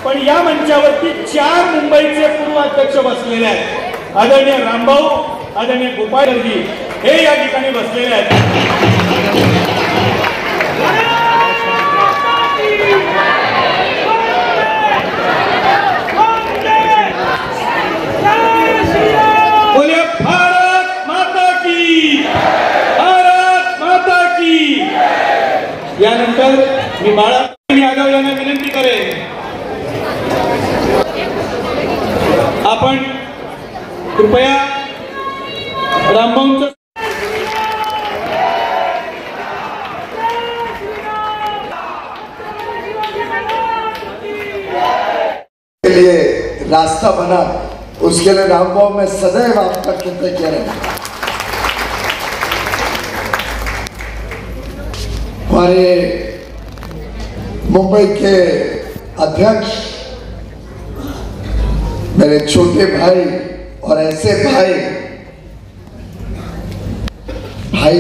पण या मंचावरती 4 मुंबईचे पूर्व अध्यक्ष बसलेले आहेत. आदरणीय रामभाऊ, आदरणीय गोपाळजी हे या ठिकाणी बसलेले आहेत. बोलिए भारत माता की, भारत माता की. यानंतर मी बाळा यादव यांना विनंती करेन, आपण कृपया रामभाऊंचं के लिए रास्ता बना, उसके लिए रामभाऊ में सदैव आपका कृतज्ञ रहूंगा। हमारे मुंबई के अध्यक्ष, मेरे छोटे भाई, और ऐसे भाई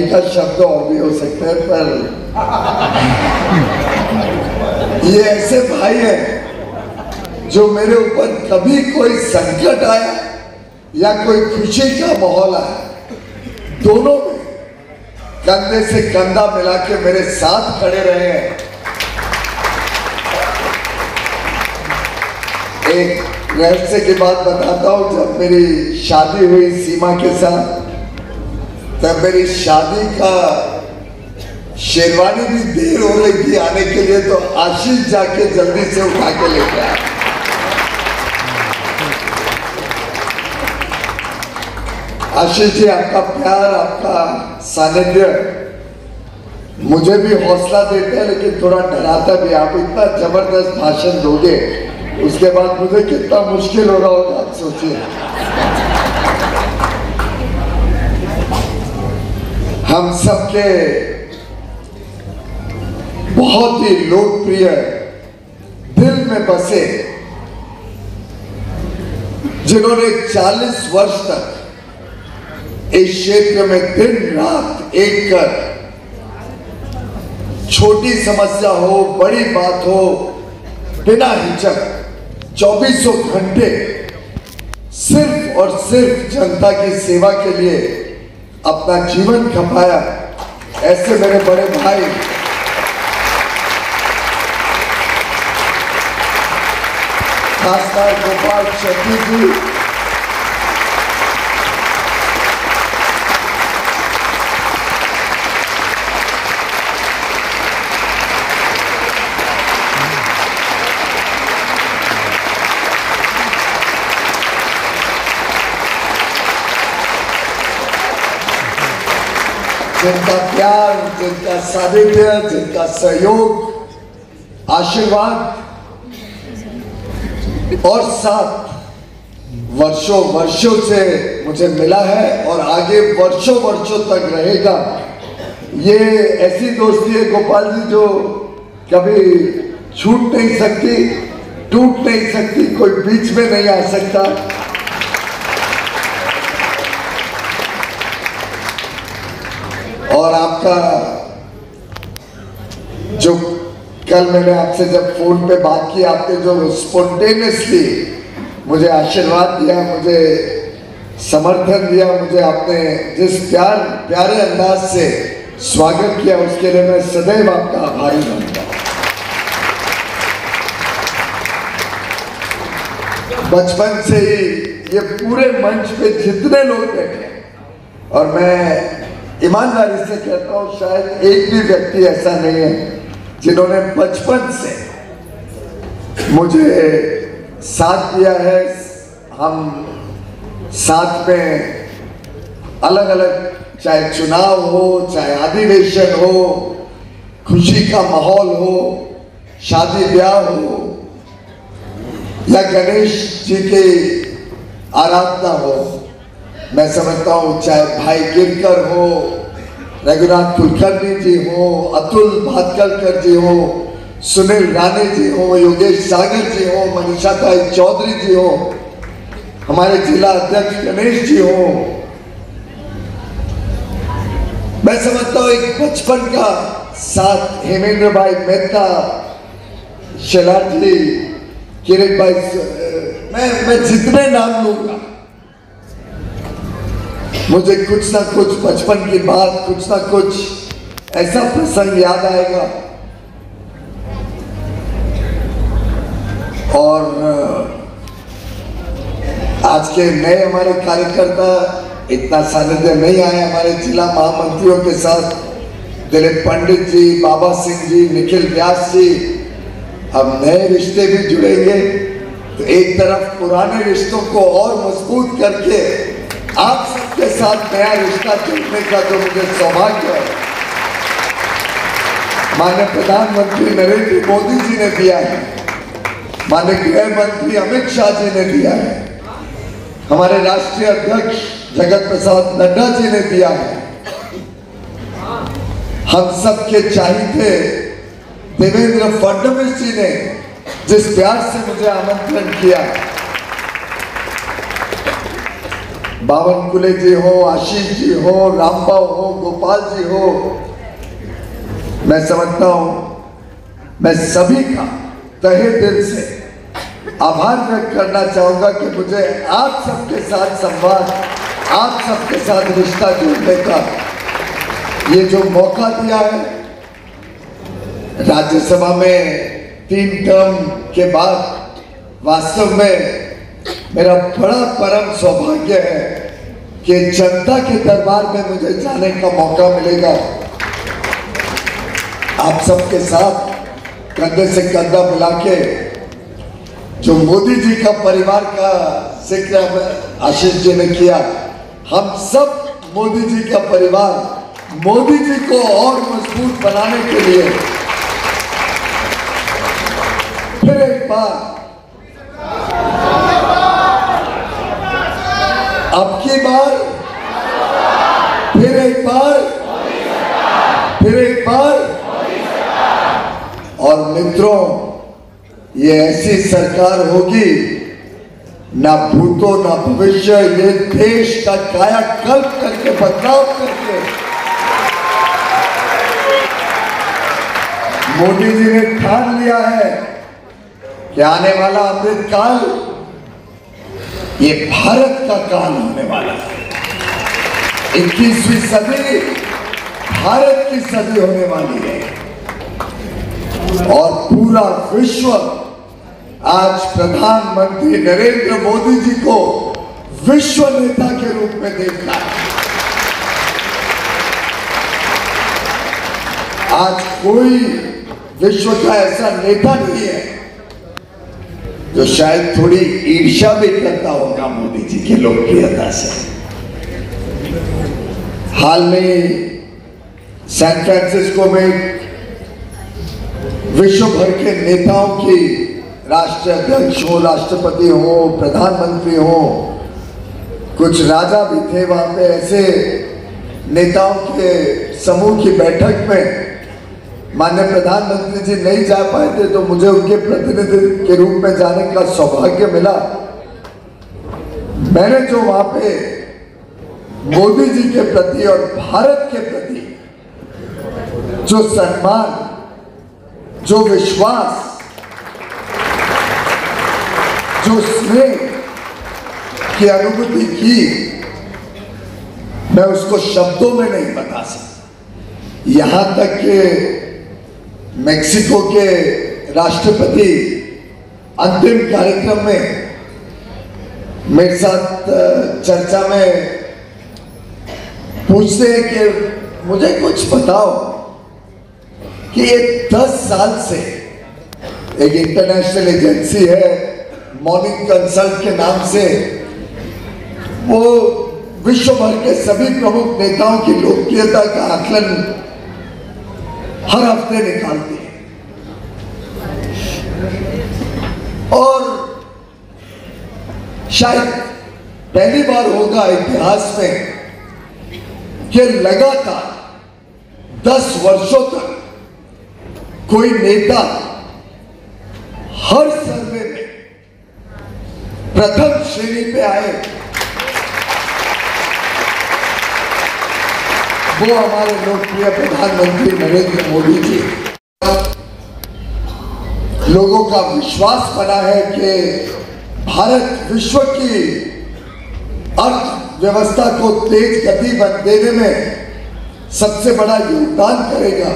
का शब्द और भी हो सकता है, पर ये ऐसे भाई हैं जो मेरे ऊपर कभी कोई संकट आया या कोई खुशी का माहौल आया, दोनों में कंधे से कंधा मिला के मेरे साथ खड़े रहे हैं। एक रहस्य की बात बताता हूँ, जब मेरी शादी हुई सीमा के साथ, तब मेरी शादी का शेरवानी भी देर हो रही थी आने के लिए, तो आशीष जाके जल्दी से उठा के लेके आया। आशीष जी, आपका प्यार, आपका सानिध्य मुझे भी हौसला देता है, लेकिन थोड़ा डराता भी। आप इतना जबरदस्त भाषण दोगे, उसके बाद मुझे कितना मुश्किल हो रहा होगा, आप सोचिए। हम सबके बहुत ही लोकप्रिय, दिल में बसे, जिन्होंने 40 वर्ष तक इस क्षेत्र में दिन रात एक कर, छोटी समस्या हो बड़ी बात हो, बिना हिचक 24 घंटे सिर्फ और सिर्फ जनता की सेवा के लिए अपना जीवन खपाया, ऐसे मेरे बड़े भाई, खासकर गोपाल शेट्टी जी, जिनका प्यार, जिनका सानिध्य, जिनका सहयोग, आशीर्वाद और साथ वर्षों वर्षों से मुझे मिला है और आगे वर्षों वर्षों तक रहेगा। ये ऐसी दोस्ती है गोपाल जी जो कभी छूट नहीं सकती, टूट नहीं सकती, कोई बीच में नहीं आ सकता। और आपका जो कल मैंने आपसे जब फोन पे बात की, आपने जो स्पॉन्टेनियसली मुझे आशीर्वाद दिया, मुझे समर्थन दिया, मुझे आपने जिस प्यारे अंदाज से स्वागत किया, उसके लिए मैं सदैव आपका आभारी रहूंगा। बचपन से ही ये पूरे मंच पे जितने लोग बैठे, और मैं ईमानदारी से कहता हूँ, शायद एक भी व्यक्ति ऐसा नहीं है जिन्होंने बचपन से मुझे साथ दिया है। हम साथ में अलग अलग, चाहे चुनाव हो, चाहे अधिवेशन हो, खुशी का माहौल हो, शादी ब्याह हो, या गणेश जी की आराधना हो, मैं समझता हूँ चाहे भाई गिरकर हो, रघुनाथ कुलकर्णी जी हो, अतुल भातकलकर जी हो, सुनील राणे जी हो, योगेश सागर जी हो, मनीषा ताई चौधरी जी हो, हमारे जिला अध्यक्ष गणेश जी हो, मैं समझता हूँ एक बचपन का साथ, हेमेंद्र भाई मेहता, शैलाज जी किरण भाई, मैं जितने नाम लूंगा मुझे कुछ ना कुछ बचपन की बात, कुछ ना कुछ ऐसा प्रसंग याद आएगा। और आज के नए हमारे कार्यकर्ता इतना सानिध्य नहीं आए हमारे जिला महामंत्रियों के साथ, दिलीप पंडित जी, बाबा सिंह जी, निखिल व्यास जी। अब नए रिश्ते भी जुड़ेंगे, तो एक तरफ पुराने रिश्तों को और मजबूत करके आप सबके साथ नया रिश्ता जोड़ने का जो मुझे सौभाग्य है माननीय प्रधानमंत्री नरेंद्र मोदी जी ने दिया है, माननीय गृह मंत्री अमित शाह जी ने दिया है, हमारे राष्ट्रीय अध्यक्ष जगत प्रसाद नड्डा जी ने दिया है, हम सबके चाहते देवेंद्र फडणवीस जी ने जिस प्यार से मुझे आमंत्रण किया, बावनकुले जी हो, आशीष जी हो, रामबाव हो, गोपाल जी हो, मैं समझता हूं मैं सभी का तहे दिल से आभार व्यक्त करना चाहूंगा कि मुझे आप सबके साथ संवाद, आप सबके साथ रिश्ता जोड़ने का ये जो मौका दिया है। राज्यसभा में 3 टर्म के बाद वास्तव में मेरा बड़ा परम सौभाग्य है कि जनता के दरबार में मुझे जाने का मौका मिलेगा, आप सबके साथ कंधे से कंधा मिला के। जो मोदी जी का परिवार का जिक्र आशीष जी ने किया, हम सब मोदी जी का परिवार, मोदी जी को और मजबूत बनाने के लिए फिर एक बार, अब की बार, फिर एक बार, फिर एक बार। और मित्रों, ये ऐसी सरकार होगी, ना भूतो ना भविष्य, ये देश का कायाकल्प करके, बदलाव करके मोदी जी ने ठान लिया है कि आने वाला अमृत काल ये भारत का काल होने वाला है। 21वीं सदी भारत की सदी होने वाली है और पूरा विश्व आज प्रधानमंत्री नरेंद्र मोदी जी को विश्व नेता के रूप में देखता है। आज कोई विश्व का ऐसा नेता नहीं है जो शायद थोड़ी ईर्ष्या भी करता होगा मोदी जी की लोकप्रियता से। हाल में सैन फ्रांसिस्को में विश्व भर के नेताओं की, राष्ट्रीय अध्यक्ष हो, राष्ट्रपति हो, प्रधानमंत्री हो, कुछ राजा भी थे वहां पे, ऐसे नेताओं के समूह की बैठक में माननीय प्रधानमंत्री जी नहीं जा पाए थे, तो मुझे उनके प्रतिनिधि के रूप में जाने का सौभाग्य मिला। मैंने जो वहां पे मोदी जी के प्रति और भारत के प्रति जो सम्मान, जो विश्वास, जो स्नेह की अनुभूति की, मैं उसको शब्दों में नहीं बता सकता। यहां तक कि मेक्सिको के राष्ट्रपति अंतिम कार्यक्रम में मेरे साथ चर्चा में पूछते हैं कि मुझे कुछ बताओ कि ये 10 साल से एक इंटरनेशनल एजेंसी है मॉर्निंग कंसल्ट के नाम से, वो विश्व भर के सभी प्रमुख नेताओं की लोकप्रियता का आकलन हर हफ्ते निकालती है और शायद पहली बार होगा इतिहास में कि लगातार 10 वर्षों तक कोई नेता हर सर्वे में प्रथम श्रेणी पे आए, वो हमारे लोकप्रिय प्रधानमंत्री नरेंद्र मोदी जी। लोगों का विश्वास बना है कि भारत विश्व की अर्थव्यवस्था को तेज गति देने में सबसे बड़ा योगदान करेगा।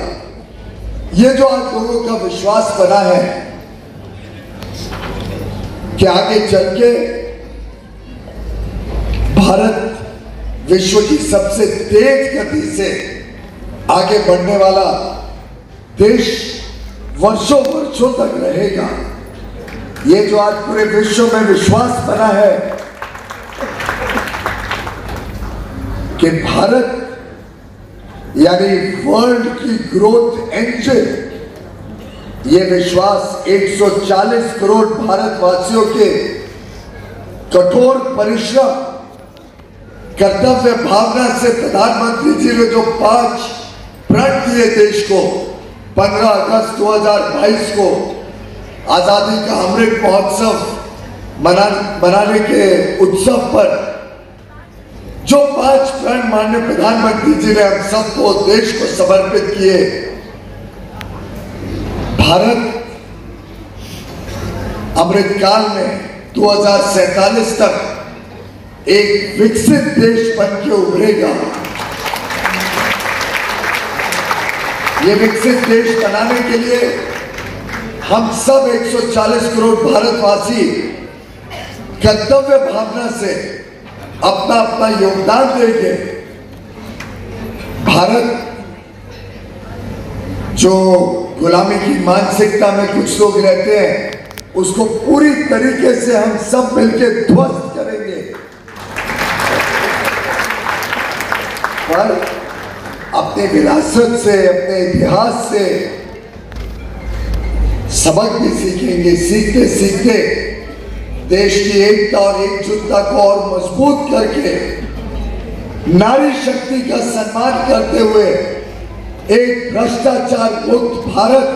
ये जो आज लोगों का विश्वास बना है कि आगे चल के भारत विश्व की सबसे तेज गति से आगे बढ़ने वाला देश वर्षों वर्षों तक रहेगा। ये जो आज पूरे विश्व में विश्वास बना है कि भारत यानी वर्ल्ड की ग्रोथ इंजन, ये विश्वास 140 करोड़ भारतवासियों के कठोर परिश्रम, कर्तव्य भावना से प्रधानमंत्री जी ने जो 5 प्रण दिए देश को 15 अगस्त 2022 को आजादी का अमृत महोत्सव मनाने के उत्सव पर जो 5 प्रण माननीय प्रधानमंत्री जी ने हम सबको देश को समर्पित किए, भारत अमृतकाल में 2047 तक एक विकसित देश बन के उभरेगा। ये विकसित देश बनाने के लिए हम सब 140 करोड़ भारतवासी कर्तव्य भावना से अपना अपना योगदान देंगे। भारत जो गुलामी की मानसिकता में कुछ लोग रहते हैं, उसको पूरी तरीके से हम सब मिलकर ध्वस्त करेंगे। पर अपने विरासत से, अपने इतिहास से सबक भी सीखेंगे। सीखते सीखते देश की एकता और एकजुटता को और मजबूत करके नारी शक्ति का सम्मान करते हुए एक भ्रष्टाचार मुक्त भारत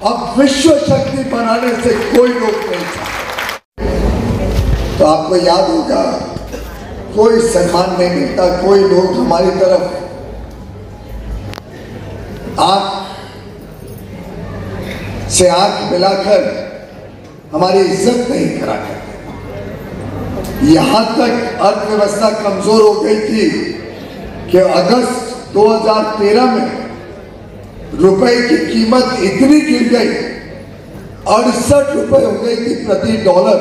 अब विश्व शक्ति बनाने से कोई रोक नहीं सकता। तो आपको याद होगा, कोई सम्मान नहीं मिलता, कोई लोग हमारी तरफ आंख से आंख मिलाकर हमारी इज्जत नहीं करा करते। यहां तक अर्थव्यवस्था कमजोर हो गई थी कि अगस्त 2013 में रुपए की कीमत इतनी गिर गई, 68 रुपए हो गई थी प्रति डॉलर।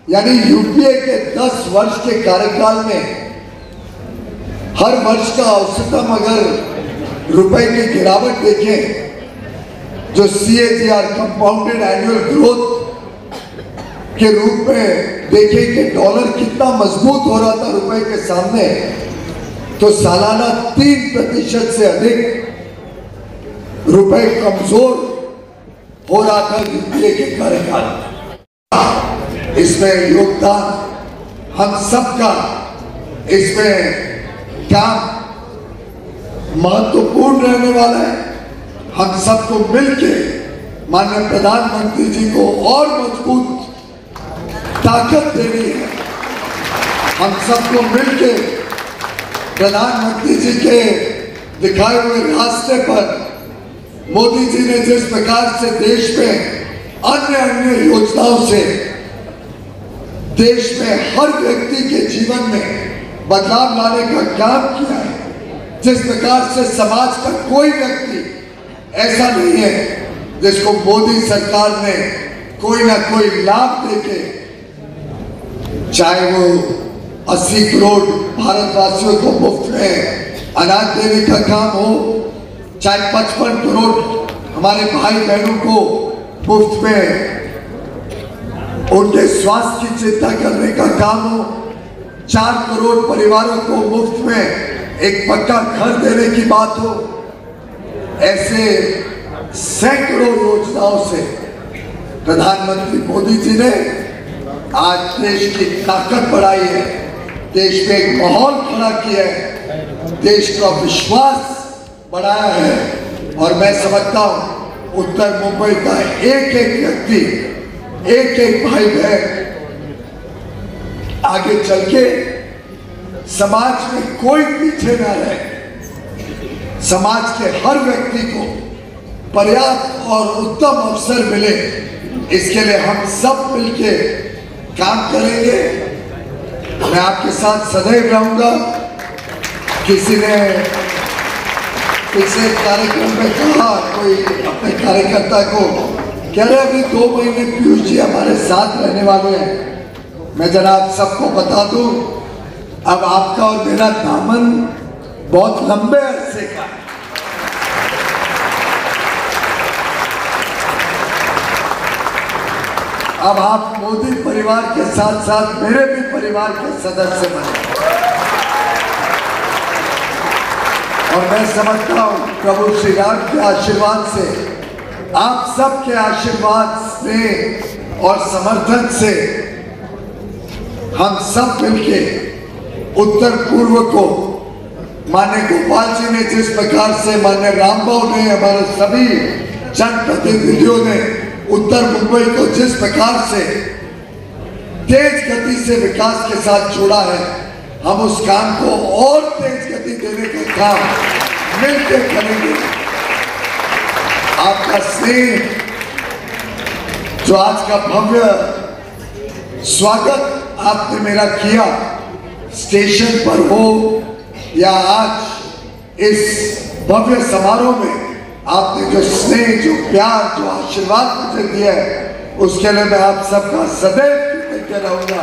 यानी यूपीए के 10 वर्ष के कार्यकाल में हर वर्ष का औसतन अगर रुपए की गिरावट देखें, जो CAGR कंपाउंडेड एनुअल ग्रोथ के रूप में देखें कि डॉलर कितना मजबूत हो रहा था रुपए के सामने, तो सालाना 3% से अधिक रुपए कमजोर हो रहा था यूपीए के कार्यकाल। इसमें योगदान हम सबका, इसमें काम महत्वपूर्ण रहने वाला है। हम सबको मिलके माननीय प्रधानमंत्री जी को और मजबूत ताकत देनी है। हम सबको मिलके प्रधानमंत्री जी के दिखाए हुए रास्ते पर मोदी जी ने जिस प्रकार से देश में अन्य योजनाओं से देश में हर व्यक्ति के जीवन में बदलाव लाने का काम किया है, जिस प्रकार से समाज का कोई व्यक्ति ऐसा नहीं है जिसको मोदी सरकार ने कोई ना कोई लाभ देके, चाहे वो 80 करोड़ भारतवासियों को मुफ्त में अनाज देने का काम हो, चाहे 55 करोड़ हमारे भाई बहनों को मुफ्त में उनके स्वास्थ्य की चिंता करने का काम हो, 4 करोड़ परिवारों को मुफ्त में एक पक्का घर देने की बात हो, ऐसे सैकड़ों योजनाओं से प्रधानमंत्री मोदी जी ने आज देश की ताकत बढ़ाई है, देश में एक माहौल खड़ा किया है, देश का विश्वास बढ़ाया है। और मैं समझता हूं उत्तर मुंबई का एक एक व्यक्ति, एक एक भाई बहन आगे चल के समाज में कोई पीछे ना रहे, समाज के हर व्यक्ति को पर्याप्त और उत्तम अवसर मिले, इसके लिए हम सब मिलके काम करेंगे। मैं आपके साथ सदैव रहूंगा। किसी ने पिछले कार्यक्रम में कहा, कोई अपने कार्यकर्ता को कह रहे अभी 2 महीने पीयूष जी हमारे साथ रहने वाले हैं। मैं जरा आप सबको बता दूं, अब आपका और मेरा दामन बहुत लंबे अरसे का है। अब आप मोदी परिवार के साथ साथ मेरे भी परिवार के सदस्य बने, और मैं समझता हूं प्रभु श्री राम के आशीर्वाद से, आप सबके आशीर्वाद स्नेह और समर्थन से हम सब मिलके उत्तर पूर्व को माननीय गोपाल जी ने जिस प्रकार से, माननीय रामबाबू ने, हमारे सभी जनप्रतिनिधियों ने उत्तर मुंबई को जिस प्रकार से तेज गति से विकास के साथ जोड़ा है, हम उस काम को और तेज गति देने का काम मिलकर करेंगे। आपका स्नेह, जो आज का भव्य स्वागत आपने मेरा किया, स्टेशन पर हो या आज इस भव्य समारोह में, आपने जो स्नेह, जो प्यार, जो आशीर्वाद मुझे दिया है, उसके लिए मैं आप सबका सदैव कृतज्ञ रहूंगा।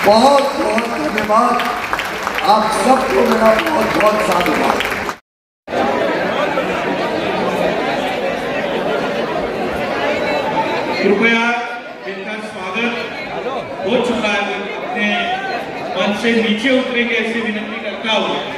बहुत बहुत धन्यवाद। आप सबको मेरा बहुत बहुत साधुवाद। कृपया इनका स्वागत हो चुका है, अपने मंच से नीचे उतरेंगे ऐसी विनती करता हूँ।